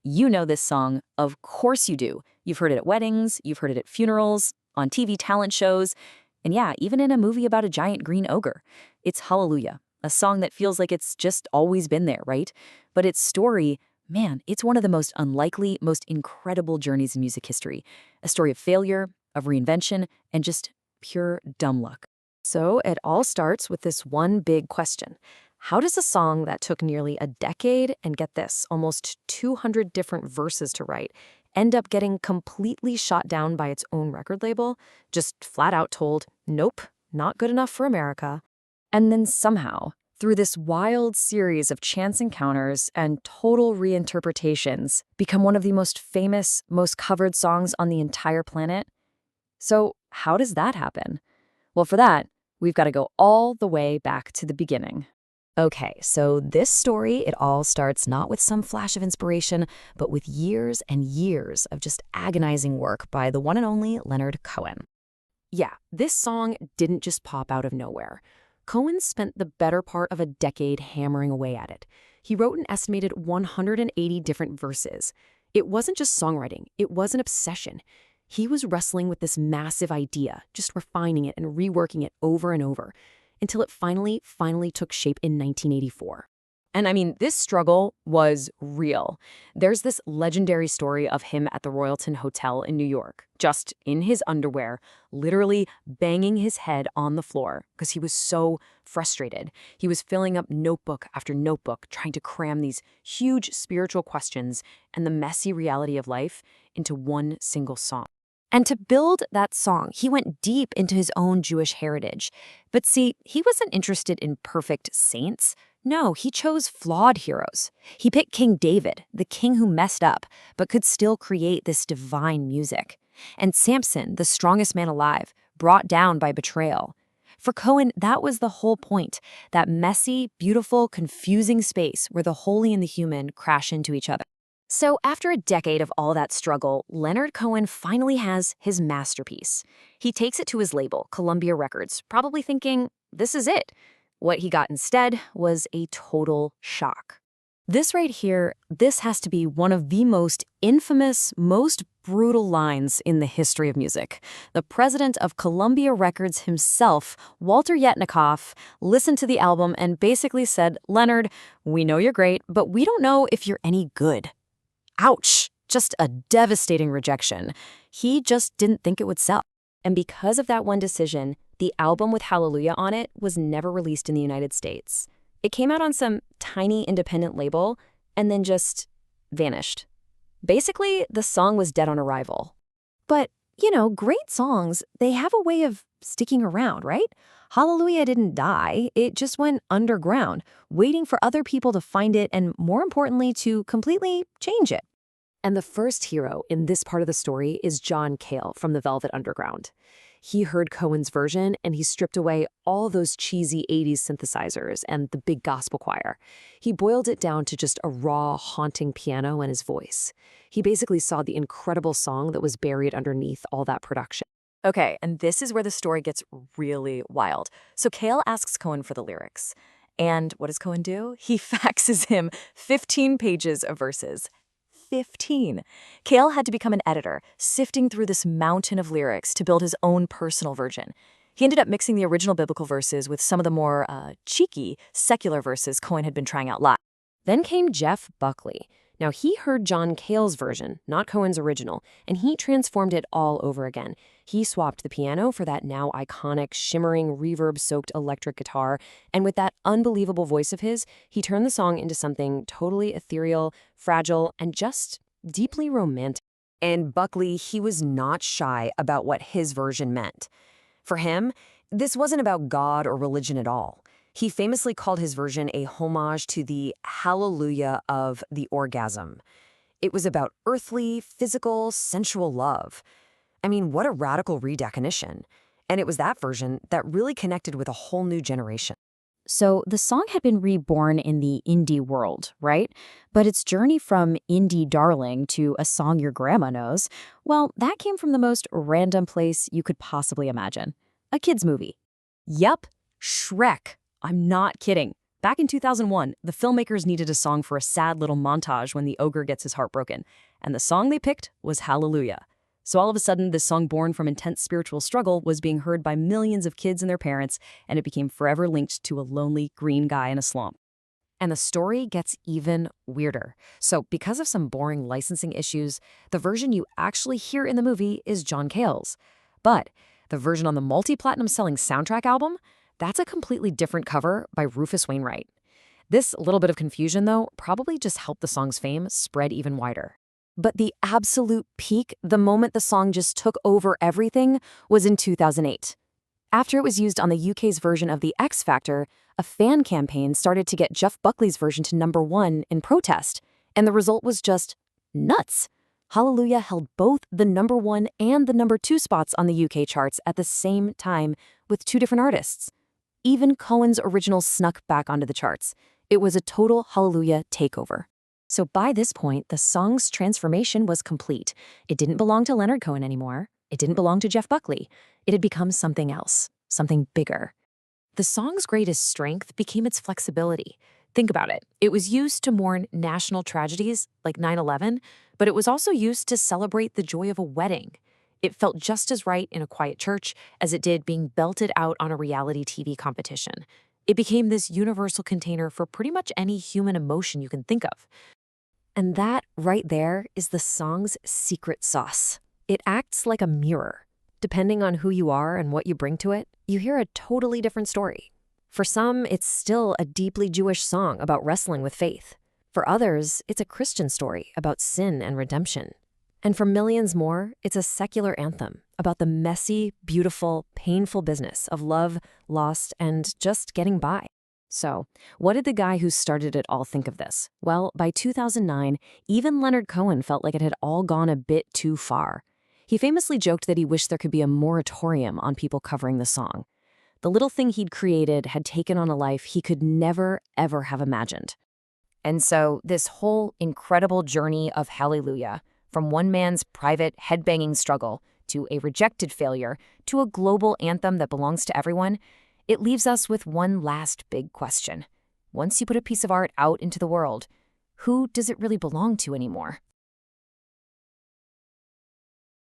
You know this song. Of course you do. You've heard it at weddings, you've heard it at funerals, on TV talent shows, and yeah, even in a movie about a giant green ogre. It's Hallelujah, a song that feels like it's just always been there, right? But its story, man, it's one of the most unlikely, most incredible journeys in music history. A story of failure, of reinvention, and just pure dumb luck. So it all starts with this one big question. How does a song that took nearly a decade and get this, almost 200 different verses to write, end up getting completely shot down by its own record label? Just flat out told, nope, not good enough for America. And then somehow, through this wild series of chance encounters and total reinterpretations, become one of the most famous, most covered songs on the entire planet? So how does that happen? Well, for that, we've got to go all the way back to the beginning. Okay, so this story, it all starts not with some flash of inspiration, but with years and years of just agonizing work by the one and only Leonard Cohen. Yeah, this song didn't just pop out of nowhere. Cohen spent the better part of a decade hammering away at it. He wrote an estimated 180 different verses. It wasn't just songwriting, it was an obsession. He was wrestling with this massive idea, just refining it and reworking it over and over, until it finally took shape in 1984. And I mean, this struggle was real. There's this legendary story of him at the Royalton Hotel in New York, just in his underwear, literally banging his head on the floor because he was so frustrated. He was filling up notebook after notebook, trying to cram these huge spiritual questions and the messy reality of life into one single song. And to build that song, he went deep into his own Jewish heritage. But see, he wasn't interested in perfect saints. No, he chose flawed heroes. He picked King David, the king who messed up, but could still create this divine music. And Samson, the strongest man alive, brought down by betrayal. For Cohen, that was the whole point, that messy, beautiful, confusing space where the holy and the human crash into each other. So after a decade of all that struggle, Leonard Cohen finally has his masterpiece. He takes it to his label, Columbia Records, probably thinking, this is it. What he got instead was a total shock. This right here, this has to be one of the most infamous, most brutal lines in the history of music. The president of Columbia Records himself, Walter Yetnikoff, listened to the album and basically said, Leonard, we know you're great, but we don't know if you're any good. Ouch! Just a devastating rejection. He just didn't think it would sell. And because of that one decision, the album with Hallelujah on it was never released in the United States. It came out on some tiny independent label and then just vanished. Basically, the song was dead on arrival. But, great songs, they have a way of sticking around, right? Hallelujah didn't die, it just went underground, waiting for other people to find it and, more importantly, to completely change it. And the first hero in this part of the story is John Cale from the Velvet Underground. He heard Cohen's version and he stripped away all those cheesy 80s synthesizers and the big gospel choir. He boiled it down to just a raw, haunting piano and his voice. He basically saw the incredible song that was buried underneath all that production. Okay, and this is where the story gets really wild. So Cale asks Cohen for the lyrics. And what does Cohen do? He faxes him 15 pages of verses. 15. Cale had to become an editor, sifting through this mountain of lyrics to build his own personal version. He ended up mixing the original biblical verses with some of the more cheeky, secular verses Cohen had been trying out live. Then came Jeff Buckley. Now, he heard John Cale's version, not Cohen's original, and he transformed it all over again. He swapped the piano for that now iconic, shimmering, reverb-soaked electric guitar, and with that unbelievable voice of his, he turned the song into something totally ethereal, fragile, and just deeply romantic. And Buckley, he was not shy about what his version meant. For him, this wasn't about God or religion at all. He famously called his version a homage to the hallelujah of the orgasm. It was about earthly, physical, sensual love. I mean, what a radical redefinition. And it was that version that really connected with a whole new generation. So the song had been reborn in the indie world, right? But its journey from indie darling to a song your grandma knows, well, that came from the most random place you could possibly imagine. A kid's movie. Yup, Shrek. I'm not kidding. Back in 2001, the filmmakers needed a song for a sad little montage when the ogre gets his heart broken, and the song they picked was Hallelujah. So all of a sudden, this song born from intense spiritual struggle was being heard by millions of kids and their parents, and it became forever linked to a lonely green guy in a swamp. And the story gets even weirder. So because of some boring licensing issues, the version you actually hear in the movie is John Cale's. But the version on the multi-platinum selling soundtrack album, that's a completely different cover by Rufus Wainwright. This little bit of confusion, though, probably just helped the song's fame spread even wider. But the absolute peak, the moment the song just took over everything, was in 2008. After it was used on the UK's version of The X Factor, a fan campaign started to get Jeff Buckley's version to #1 in protest, and the result was just nuts. Hallelujah held both the #1 and the #2 spots on the UK charts at the same time with two different artists. Even Cohen's original snuck back onto the charts. It was a total Hallelujah takeover. So by this point, the song's transformation was complete. It didn't belong to Leonard Cohen anymore. It didn't belong to Jeff Buckley. It had become something else, something bigger. The song's greatest strength became its flexibility. Think about it. It was used to mourn national tragedies like 9/11, but it was also used to celebrate the joy of a wedding. It felt just as right in a quiet church as it did being belted out on a reality TV competition. It became this universal container for pretty much any human emotion you can think of. And that right there is the song's secret sauce. It acts like a mirror. Depending on who you are and what you bring to it, you hear a totally different story. For some, it's still a deeply Jewish song about wrestling with faith. For others, it's a Christian story about sin and redemption. And for millions more, it's a secular anthem about the messy, beautiful, painful business of love, loss, and just getting by. So, what did the guy who started it all think of this? Well, by 2009, even Leonard Cohen felt like it had all gone a bit too far. He famously joked that he wished there could be a moratorium on people covering the song. The little thing he'd created had taken on a life he could never, ever have imagined. And so, this whole incredible journey of Hallelujah, from one man's private headbanging struggle to a rejected failure to a global anthem that belongs to everyone, it leaves us with one last big question. Once you put a piece of art out into the world, who does it really belong to anymore?